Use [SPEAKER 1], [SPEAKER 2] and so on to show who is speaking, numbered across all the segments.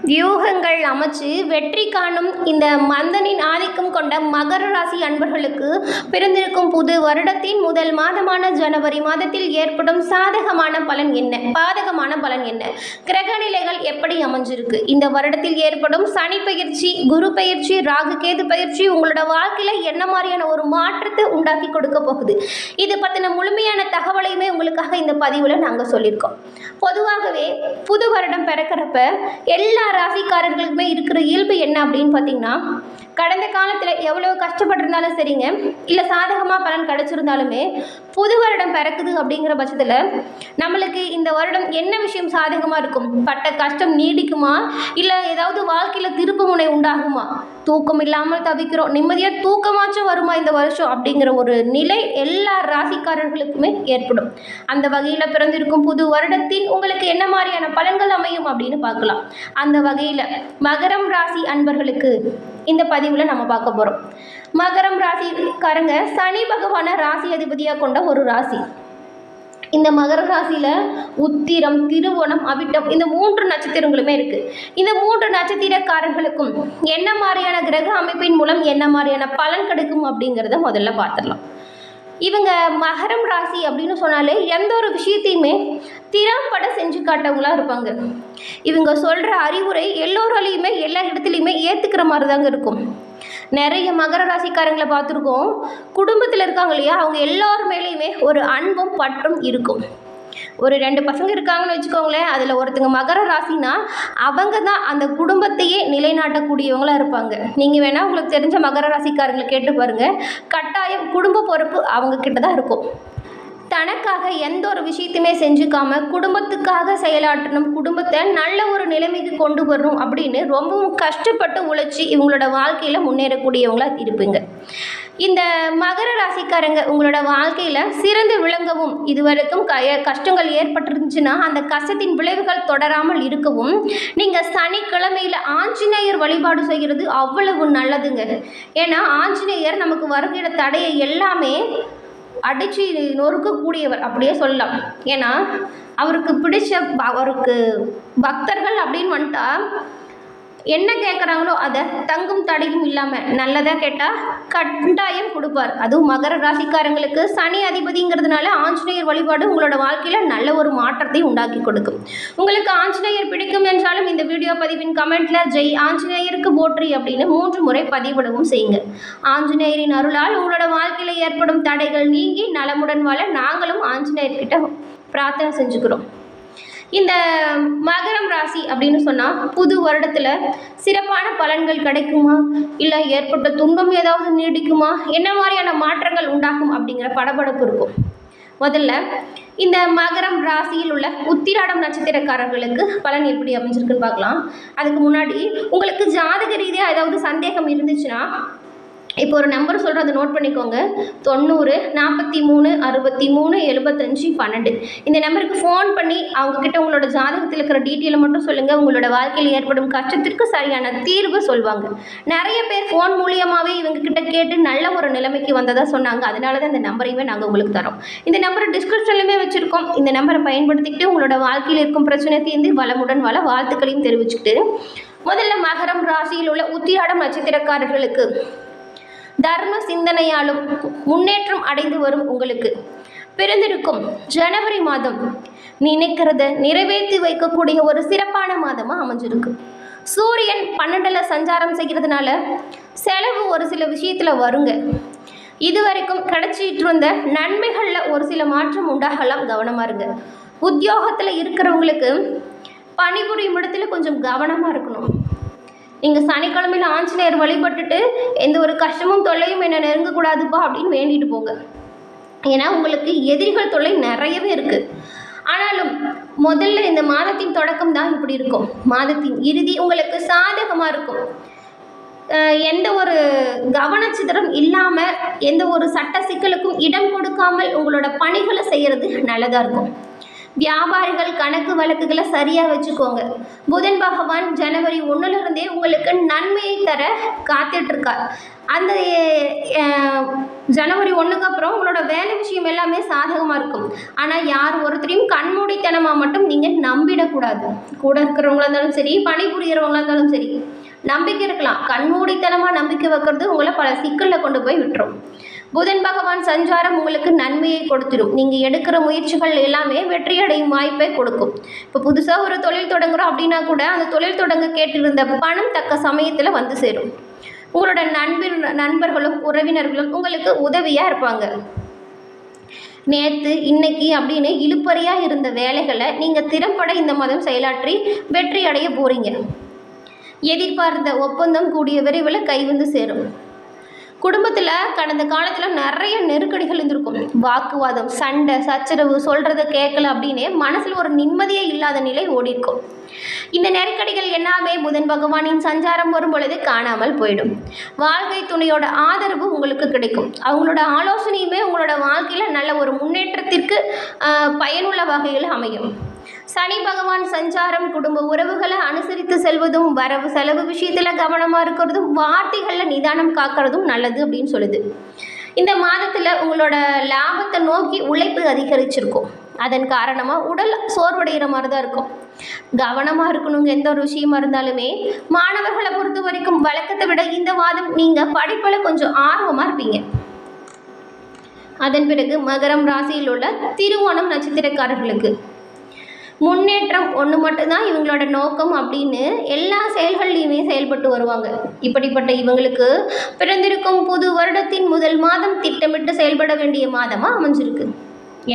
[SPEAKER 1] வியூகங்கள் அமைச்சு வெற்றி காணும் இந்த மந்தனின் ஆதிக்கம் கொண்ட மகர ராசி அன்பர்களுக்கு பிறந்திருக்கும் புது வருடத்தின் முதல் மாதமான ஜனவரி மாதத்தில் ஏற்படும் சாதகமான பலன் என்ன, பாதகமான பலன் என்ன, கிரக நிலைகள் எப்படி அமைஞ்சிருக்கு, இந்த வருடத்தில் ஏற்படும் சனி பயிற்சி, குரு பயிற்சி, ராகு கேது பயிற்சி உங்களோட வாழ்க்கையில என்ன மாதிரியான ஒரு மாற்றத்தை உண்டாக்கி கொடுக்க போகுது, இது பற்றின முழுமையான தகவலையுமே உங்களுக்காக இந்த பதிவில் நாங்கள் சொல்லியிருக்கோம். பொதுவாகவே புது வருடம் பிறக்கிறப்ப எல்லா ராசிக்காரர்களுக்குமே இருக்கிற இயல்பு என்ன அப்படின்னு பார்த்தீங்கன்னா, கடந்த காலத்தில் எவ்வளோ கஷ்டப்பட்டிருந்தாலும் சரிங்க, இல்லை சாதகமாக பலன் கிடைச்சிருந்தாலுமே புது வருடம் பிறக்குது அப்படிங்கிற பட்சத்தில் நம்மளுக்கு இந்த வருடம் என்ன விஷயம் சாதகமாக இருக்கும், பட்ட கஷ்டம் நீடிக்குமா, இல்லை ஏதாவது வாழ்க்கையில் திருப்பு முனை உண்டாகுமா, தூக்கம் இல்லாமல் தவிக்கிறோம், நிம்மதியாக தூக்கமாச்சும் வருமா இந்த வருஷம் அப்படிங்கிற ஒரு நிலை எல்லா ராசிக்காரர்களுக்குமே ஏற்படும். அந்த வகையில் பிறந்திருக்கும் புது வருடத்தின் உங்களுக்கு என்ன மாதிரியான பலன்கள் அமையும் அப்படின்னு பார்க்கலாம். அந்த வகையில் மகரம் ராசி அன்பர்களுக்கு இந்த பதிவில் நம்ம பார்க்க போகிறோம். மகரம் ராசிக்காரங்க சனி பகவான ராசி அதிபதியாக கொண்ட ஒரு ராசி. இந்த மகர ராசியில் உத்திரம், திருவோணம், அவிட்டம் இந்த 3 நட்சத்திரங்களுமே இருக்குது. இந்த 3 நட்சத்திரக்காரர்களுக்கும் என்ன மாதிரியான கிரக அமைப்பின் மூலம் என்ன மாதிரியான பலன் கிடைக்கும் அப்படிங்கிறத முதல்ல பார்த்துடலாம். இவங்க மகரம் ராசி அப்படின்னு சொன்னாலே எந்த ஒரு விஷயத்தையுமே திறம்பட செஞ்சு காட்டவங்களாக இருப்பாங்க. இவங்க சொல்கிற அறிவுரை எல்லோராலையுமே எல்லா இடத்துலையுமே ஏற்றுக்கிற மாதிரி தாங்க இருக்கும். நிறைய மகர ராசிக்காரங்களை பார்த்துருக்கோம். குடும்பத்தில் இருக்காங்க இல்லையா, அவங்க எல்லார் மேலேயுமே ஒரு அன்பும் பற்றும் இருக்கும். ஒரு 2 பசங்க இருக்காங்கன்னு வச்சுக்கோங்களேன், அதில் ஒருத்தங்க மகர ராசினா அவங்க தான் அந்த குடும்பத்தையே நிலைநாட்டக்கூடியவங்களாக இருப்பாங்க. நீங்கள் வேணால் உங்களுக்கு தெரிஞ்ச மகர ராசிக்காரங்களை கேட்டு பாருங்கள், கட்டாயம் குடும்ப பொறுப்பு அவங்க கிட்ட தான் இருக்கும். தனக்காக எந்த ஒரு விஷயத்தையுமே செஞ்சுக்காம குடும்பத்துக்காக செயலாற்றணும், குடும்பத்தை நல்ல ஒரு நிலைமைக்கு கொண்டு வரணும் அப்படின்னு ரொம்பவும் கஷ்டப்பட்டு உழைச்சி இவங்களோட வாழ்க்கையில் முன்னேறக்கூடியவங்களா இருப்பீங்க. இந்த மகர ராசிக்காரங்க உங்களோட வாழ்க்கையில் சிறந்து விளங்கவும், இதுவரைக்கும் கஷ்டங்கள் ஏற்பட்டிருந்துச்சுன்னா அந்த கஷ்டத்தின் விளைவுகள் தொடராமல் இருக்கவும் நீங்கள் சனிக்கிழமையில் ஆஞ்சநேயர் வழிபாடு செய்கிறது அவ்வளவு நல்லதுங்க. ஏன்னா ஆஞ்சநேயர் நமக்கு வருகிற தடையை எல்லாமே அடித்து நொறுக்கக்கூடியவர் அப்படியே சொல்லலாம். ஏன்னா அவருக்கு பிடிச்ச அவருக்கு பக்தர்கள் அப்படின்னு வந்துட்டா என்ன கேட்குறாங்களோ அதை தங்கும் தடையும் இல்லாமல் நல்லதாக கேட்டால் கட்டாயம் கொடுப்பார். அதுவும் மகர ராசிக்காரங்களுக்கு சனி அதிபதிங்கிறதுனால ஆஞ்சநேயர் வழிபாடு உங்களோட வாழ்க்கையில் நல்ல ஒரு மாற்றத்தை உண்டாக்கி கொடுக்கும். உங்களுக்கு ஆஞ்சநேயர் பிடிக்கும் என்றாலும் இந்த வீடியோ பதிவின் கமெண்ட்டில் ஜெய் ஆஞ்சநேயருக்கு போற்றி அப்படின்னு 3 முறை பதிவிடவும் செய்யுங்க. ஆஞ்சநேயரின் அருளால் உங்களோட வாழ்க்கையில் ஏற்படும் தடைகள் நீங்கி நலமுடன் வாழ நாங்களும் ஆஞ்சநேயர்கிட்ட பிரார்த்தனை செஞ்சுக்கிறோம். இந்த மகரம் ராசி அப்படின்னு சொன்னால் புது வருடத்தில் சிறப்பான பலன்கள் கிடைக்குமா, இல்லை ஏற்பட்ட துன்பம் ஏதாவது நீடிக்குமா, என்ன மாதிரியான மாற்றங்கள் உண்டாகும் அப்படிங்கிற படபடப்பு இருக்கும். முதல்ல இந்த மகரம் ராசியில் உள்ள உத்திராடம் நட்சத்திரக்காரர்களுக்கு பலன் எப்படி அமைஞ்சிருக்குன்னு பார்க்கலாம். அதுக்கு முன்னாடி உங்களுக்கு ஜாதக ரீதியாக ஏதாவது சந்தேகம் இருந்துச்சுன்னா இப்போ ஒரு நம்பர் சொல்கிறேன், அதை நோட் பண்ணிக்கோங்க. 90 43 63 75 12 இந்த நம்பருக்கு ஃபோன் பண்ணி அவங்கக்கிட்ட உங்களோட ஜாதகத்தில் இருக்கிற டீட்டெயிலை மட்டும் சொல்லுங்கள். உங்களோட வாழ்க்கையில் ஏற்படும் கஷ்டத்திற்கு சரியான தீர்வு சொல்லுவாங்க. நிறைய பேர் ஃபோன் மூலியமாகவே இவங்கக்கிட்ட கேட்டு நல்ல ஒரு நிலைமைக்கு வந்ததாக சொன்னாங்க. அதனால தான் இந்த நம்பரையுமே நாங்கள் உங்களுக்கு தரோம். இந்த நம்பரை டிஸ்கிரிப்ஷன்லையுமே வச்சுருக்கோம். இந்த நம்பரை பயன்படுத்திக்கிட்டு உங்களோட வாழ்க்கையில் இருக்கும் பிரச்சனை தீர்ந்து வளமுடன் வாழ வாழ்த்துக்களையும் தெரிவிச்சுக்கிட்டு, முதல்ல மகரம் ராசியில் உள்ள உத்திராடம் நட்சத்திரக்காரர்களுக்கு தர்ம சிந்தனையாலும் முன்னேற்றம் அடைந்து வரும் உங்களுக்கு பிறந்திருக்கும் ஜனவரி மாதம் நினைக்கிறத நிறைவேற்றி வைக்கக்கூடிய ஒரு சிறப்பான மாதமாக அமைஞ்சிருக்கு. சூரியன் 12ல் சஞ்சாரம் செய்கிறதுனால செலவு ஒரு சில விஷயத்தில் வருங்க. இதுவரைக்கும் கிடைச்சிட்டு வந்த நன்மைகளில் ஒரு சில மாற்றம் உண்டாகலாம், கவனமாக இருங்க. உத்தியோகத்தில் இருக்கிறவங்களுக்கு பணிபுரியும் இடத்துல கொஞ்சம் கவனமாக இருக்கணும். நீங்கள் சனிக்கிழமையில் ஆஞ்சநேயர் வழிபட்டுட்டு எந்த ஒரு கஷ்டமும் தொல்லையும் என்னை நெருங்கக்கூடாதுப்பா அப்படின்னு வேண்டிட்டு போங்க. ஏன்னா உங்களுக்கு எதிரிகள் தொல்லை நிறையவே இருக்குது. ஆனாலும் முதல்ல இந்த மாதத்தின் தொடக்கம் தான் இப்படி இருக்கும். மாதத்தின் இறுதி உங்களுக்கு சாதகமாக இருக்கும். எந்த ஒரு கவனச்சிதறம் இல்லாமல் எந்த ஒரு சட்ட சிக்கலுக்கும் இடம் கொடுக்காமல் உங்களோட பணிகளை செய்கிறது நல்லதாக இருக்கும். வியாபாரிகள் கணக்கு வழக்குகளை சரியாக வச்சுக்கோங்க. புதன் பகவான் ஜனவரி 1 உங்களுக்கு நன்மையை தர காத்துட்ருக்கார். அந்த ஜனவரி 1க்கு அப்புறம் உங்களோட வேலை விஷயம் எல்லாமே சாதகமாக இருக்கும். ஆனால் யார் ஒருத்தரையும் கண்மூடித்தனமாக மட்டும் நீங்கள் நம்பிடக்கூடாது. கூட இருக்கிறவங்களா இருந்தாலும் சரி, பணிபுரியறவங்களா இருந்தாலும் சரி, நம்பிக்கை இருக்கலாம். கண்மூடித்தனமாக நம்பிக்கை வைக்கிறது உங்களை பல சிக்கலில் கொண்டு போய் விட்டுரும். புதன் பகவான் சஞ்சாரம் உங்களுக்கு நன்மையை கொடுத்துடும். நீங்கள் எடுக்கிற முயற்சிகள் எல்லாமே வெற்றியடையும் வாய்ப்பை கொடுக்கும். இப்போ புதுசாக ஒரு தொழில் தொடங்குறோம் அப்படின்னா கூட அந்த தொழில் தொடங்க கேட்டிருந்த பணம் தக்க சமயத்தில் வந்து சேரும். உங்களோட நண்பர்களும் உறவினர்களும் உங்களுக்கு உதவியாக இருப்பாங்க. நேற்று இன்னைக்கு அப்படின்னு இழுப்பறையாக இருந்த வேலைகளை நீங்கள் திறம்பட இந்த மாதம் செயலாற்றி வெற்றி அடைய போகிறீங்க. எதிர்பார்த்த ஒப்பந்தம் கூடிய விரைவில் கை வந்து சேரும். குடும்பத்தில் கடந்த காலத்தில் நிறைய நெருக்கடிகள் இருந்திருக்கும். வாக்குவாதம், சண்டை, சச்சரவு, சொல்கிறத கேட்கல அப்படின்னு மனசில் ஒரு நிம்மதியே இல்லாத நிலை ஓடிருக்கும். இந்த நெருக்கடிகள் எல்லாமே புதன் பகவானின் சஞ்சாரம் வரும் பொழுது காணாமல் போயிடும். வாழ்க்கை துணையோட ஆதரவு உங்களுக்கு கிடைக்கும். அவங்களோட ஆலோசனையுமே உங்களோட வாழ்க்கையில் நல்ல ஒரு முன்னேற்றத்திற்கு பயனுள்ள வகையில் அமையும். சனி பகவான் சஞ்சாரம் குடும்ப உறவுகளை அனுசரித்து செல்வதும், வரவு செலவு விஷயத்தில் கவனமாக இருக்கிறதும், வார்த்தைகளில் நிதானம் காக்கிறதும் நல்லது அப்படின்னு சொல்லுது. இந்த மாதத்தில் உங்களோட லாபத்தை நோக்கி உழைப்பு அதிகரிச்சிருக்கும். அதன் காரணமாக உடல் சோர்வடைகிற மாதிரி தான் இருக்கும். கவனமாக இருக்கணுங்க. எந்த ஒரு விஷயமா இருந்தாலுமே மாணவர்களை பொறுத்த வரைக்கும் வழக்கத்தை விட இந்த வாதம் நீங்கள் படிப்பில் கொஞ்சம் ஆர்வமாக இருப்பீங்க. அதன் பிறகு மகரம் ராசியில் உள்ள திருவோணம் நட்சத்திரக்காரர்களுக்கு முன்னேற்றம் ஒன்று மட்டும்தான் இவங்களோட நோக்கம் அப்படின்னு எல்லா செயல்கள்லையுமே செயல்பட்டு வருவாங்க. இப்படிப்பட்ட இவங்களுக்கு பிறந்திருக்கும் புது வருடத்தின் முதல் மாதம் திட்டமிட்டு செயல்பட வேண்டிய மாதமாக அமைஞ்சிருக்கு.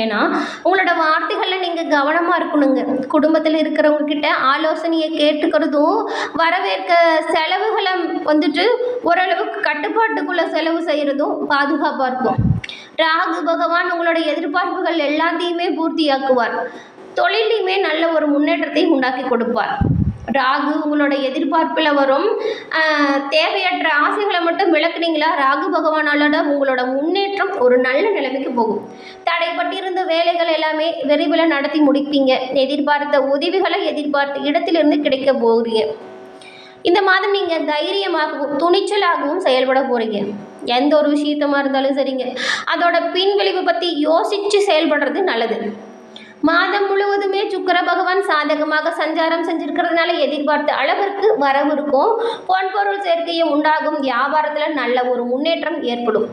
[SPEAKER 1] ஏன்னா உங்களோட வார்த்தைகளில் நீங்கள் கவனமாக இருக்கணுங்க. குடும்பத்தில் இருக்கிறவங்க கிட்ட ஆலோசனையை கேட்டுக்கிறதும், வரவேற்க செலவுகளை வந்துட்டு ஓரளவுக்கு கட்டுப்பாட்டுக்குள்ளே செலவு செய்கிறதும் பாதுகாப்பாக இருக்கும். ராகு பகவான் உங்களோட எதிர்பார்ப்புகள் எல்லாத்தையுமே பூர்த்தியாக்குவார். தொழிலையுமே நல்ல ஒரு முன்னேற்றத்தை உண்டாக்கி கொடுப்பார். ராகு உங்களோட எதிர்பார்ப்பில் வரும் தேவையற்ற ஆசைகளை மட்டும் விளக்குனீங்களா, ராகு பகவானாலோட உங்களோட முன்னேற்றம் ஒரு நல்ல நிலைமைக்கு போகும். தடைப்பட்டிருந்த வேலைகள் எல்லாமே விரைவில் நடத்தி முடிப்பீங்க. எதிர்பார்த்த உதவிகளை எதிர்பார்த்த இடத்திலிருந்து கிடைக்க போகிறீங்க. இந்த மாதம் நீங்கள் தைரியமாகவும் துணிச்சலாகவும் செயல்பட போகிறீங்க. எந்த ஒரு விஷயத்தமாக இருந்தாலும் சரிங்க, அதோட பின்விளைவு பற்றி யோசித்து செயல்படுறது நல்லது. மாதம் முழுவதுமே சுக்கிர பகவான் சாதகமாக சஞ்சாரம் செஞ்சிருக்கிறதுனால எதிர்பார்த்த அளவிற்கு வரவு இருக்கும். பொன்பொருள் சேர்க்கையும் உண்டாகும். வியாபாரத்தில் நல்ல ஒரு முன்னேற்றம் ஏற்படும்.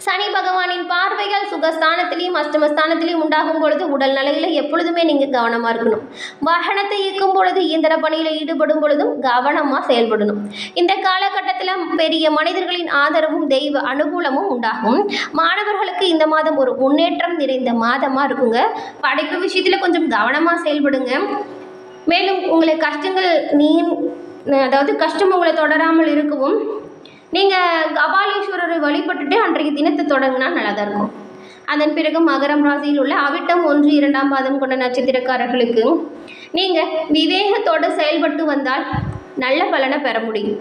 [SPEAKER 1] சனி பகவானின் பார்வைகள் சுகஸ்தானத்திலையும் அஷ்டமஸ்தானத்திலையும் உண்டாகும் பொழுது உடல் நிலையில் எப்பொழுதுமே நீங்கள் கவனமாக இருக்கணும். வாகனத்தை இயக்கும் பொழுது இயந்திர பணியில் ஈடுபடும் பொழுதும் கவனமாக செயல்படணும். இந்த காலகட்டத்தில் பெரிய மனிதர்களின் ஆதரவும் தெய்வ அனுகூலமும் உண்டாகும். மாணவர்களுக்கு இந்த மாதம் ஒரு முன்னேற்றம் நிறைந்த மாதமாக இருக்குங்க. படைப்பு விஷயத்தில் கொஞ்சம் கவனமாக செயல்படுங்க. மேலும் உங்களை கஷ்டம் உங்களை தொடராமல் இருக்கவும் நீங்கள் கபாலீஸ்வரரை வழிபட்டுட்டு அன்றைக்கு தினத்தை தொடங்கினா நல்லா தான் இருக்கும். அதன் பிறகு மகரம் ராசியில் உள்ள அவிட்டம் 1, 2ஆம் பாதம் கொண்ட நட்சத்திரக்காரர்களுக்கு நீங்கள் விவேகத்தோடு செயல்பட்டு வந்தால் நல்ல பலனை பெற முடியும்.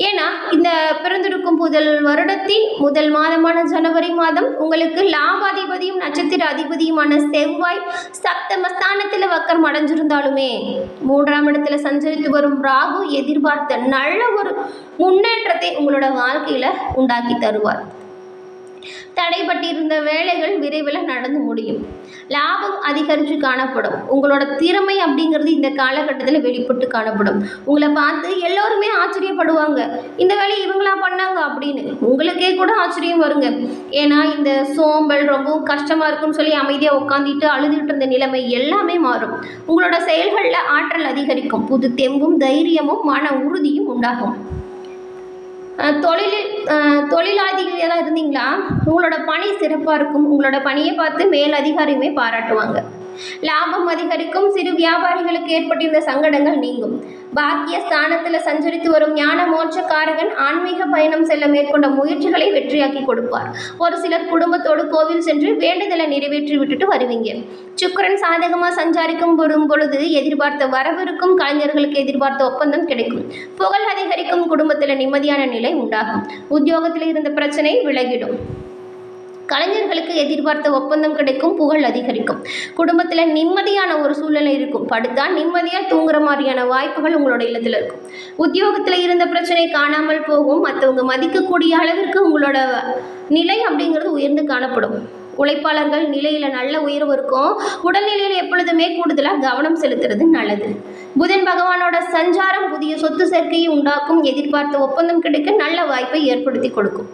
[SPEAKER 1] ஏன்னா இந்த பிறந்திருக்கும் வருடத்தின் முதல் மாதமான ஜனவரி மாதம் உங்களுக்கு லாபாதிபதியும் நட்சத்திர அதிபதியுமான செவ்வாய் சப்தமஸ்தானத்தில் வக்கரம் அடைஞ்சிருந்தாலுமே 3ஆம் இடத்துல சஞ்சரித்து வரும் ராகு எதிர்பார்த்த நல்ல ஒரு முன்னேற்றத்தை உங்களோட வாழ்க்கையில் உண்டாக்கி தருவார். தடைப்பட்டிருந்த வேலைகள் விரைவில் நடந்து முடியும். லாபம் அதிகரித்து காணப்படும். உங்களோட திறமை அப்படிங்கிறது இந்த காலகட்டத்தில் வெளிப்பட்டு காணப்படும். உங்களை பார்த்து எல்லோருமே ஆச்சரியப்படுவாங்க, இந்த வேலையை இவங்களா பண்ணாங்க அப்படின்னு. உங்களுக்கே கூட ஆச்சரியம் வருங்க. ஏன்னா இந்த சோம்பல் ரொம்பவும் கஷ்டமாக இருக்குன்னு சொல்லி அமைதியாக உட்காந்துட்டு அழுதுகிட்டு இருந்த நிலைமை எல்லாமே மாறும். உங்களோட செயல்களில் ஆற்றல் அதிகரிக்கும். புது தெம்பும் தைரியமும் மன உறுதியும் உண்டாகும். தொழிலாளிகளாக இருந்தீங்களா, உங்களோட பணி சிறப்பாக இருக்கும். உங்களோட பணியை பார்த்து மேல் அதிகாரியுமே பாராட்டுவாங்க. லாபம் அதிகரிக்கும். சிறு வியாபாரிகளுக்கு ஏற்பட்டிருந்த சங்கடங்கள் நீங்கும். பாக்கிய ஸ்தானத்தில் சஞ்சரித்து வரும் ஞான மோட்சக்காரகன் ஆன்மீக பயணம் செல்ல மேற்கொண்ட முயற்சிகளை வெற்றியாக்கி கொடுப்பார். ஒரு சிலர் குடும்பத்தோடு கோவில் சென்று வேண்டுதலை நிறைவேற்றி விட்டுட்டு வருவீங்க. சுக்கிரன் சாதகமாக சஞ்சாரிக்கும் பொழுது எதிர்பார்த்த வரவிருக்கும். கலைஞர்களுக்கு எதிர்பார்த்த ஒப்பந்தம் கிடைக்கும். புகழ் அதிகரிக்கும். குடும்பத்தில் நிம்மதியான நிலை உண்டாகும். உத்தியோகத்தில் இருந்த பிரச்சனை விலகிடும். கலைஞர்களுக்கு எதிர்பார்த்த ஒப்பந்தம் கிடைக்கும், புகழ் அதிகரிக்கும். குடும்பத்தில் நிம்மதியான ஒரு சூழ்நிலை இருக்கும். படுத்தா நிம்மதியாக தூங்குற மாதிரியான வாய்ப்புகள் உங்களோட இல்லத்தில் இருக்கும். உத்தியோகத்தில் இருந்த பிரச்சனை காணாமல் போகும். மற்றவங்க மதிக்கக்கூடிய அளவிற்கு உங்களோட நிலை அப்படிங்கிறது உயர்ந்து காணப்படும். உழைப்பாளர்கள் நிலையில் நல்ல உயர்வு இருக்கும். உடல்நிலையில் எப்பொழுதுமே கூடுதலாக கவனம் செலுத்துறது நல்லது. புதன் பகவானோட சஞ்சாரம் புதிய சொத்து சேர்க்கையை உண்டாக்கும். எதிர்பார்த்த ஒப்பந்தம் கிடைக்க நல்ல வாய்ப்பை ஏற்படுத்தி கொடுக்கும்.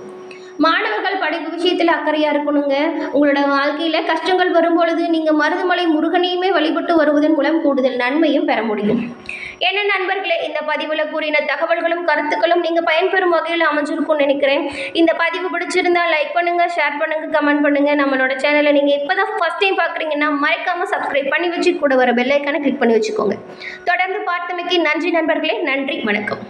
[SPEAKER 1] மாணவர்கள் படிப்பு விஷயத்தில் அக்கறையாக இருக்கணுங்க. உங்களோட வாழ்க்கையில் கஷ்டங்கள் வரும்பொழுது நீங்கள் மருதமலை முருகனையுமே வழிபட்டு வருவதன் மூலம் கூடுதல் நன்மையும் பெற முடியும். என்ன நண்பர்களே, இந்த பதிவில் கூறின தகவல்களும் கருத்துக்களும் நீங்கள் பயன்பெறும் வகையில் அமைஞ்சிருக்கும்னு நினைக்கிறேன். இந்த பதிவு பிடிச்சிருந்தா லைக் பண்ணுங்கள், ஷேர் பண்ணுங்கள், கமெண்ட் பண்ணுங்கள். நம்மளோட சேனலை நீங்கள் இப்போ தான் ஃபஸ்ட் டைம் பார்க்குறீங்கன்னா மறக்காமல் சப்ஸ்கிரைப் பண்ணி வச்சு கூட வர பெல் ஐக்கானை கிளிக் பண்ணி வச்சுக்கோங்க. தொடர்ந்து பார்த்தமைக்கு நன்றி நண்பர்களே. நன்றி, வணக்கம்.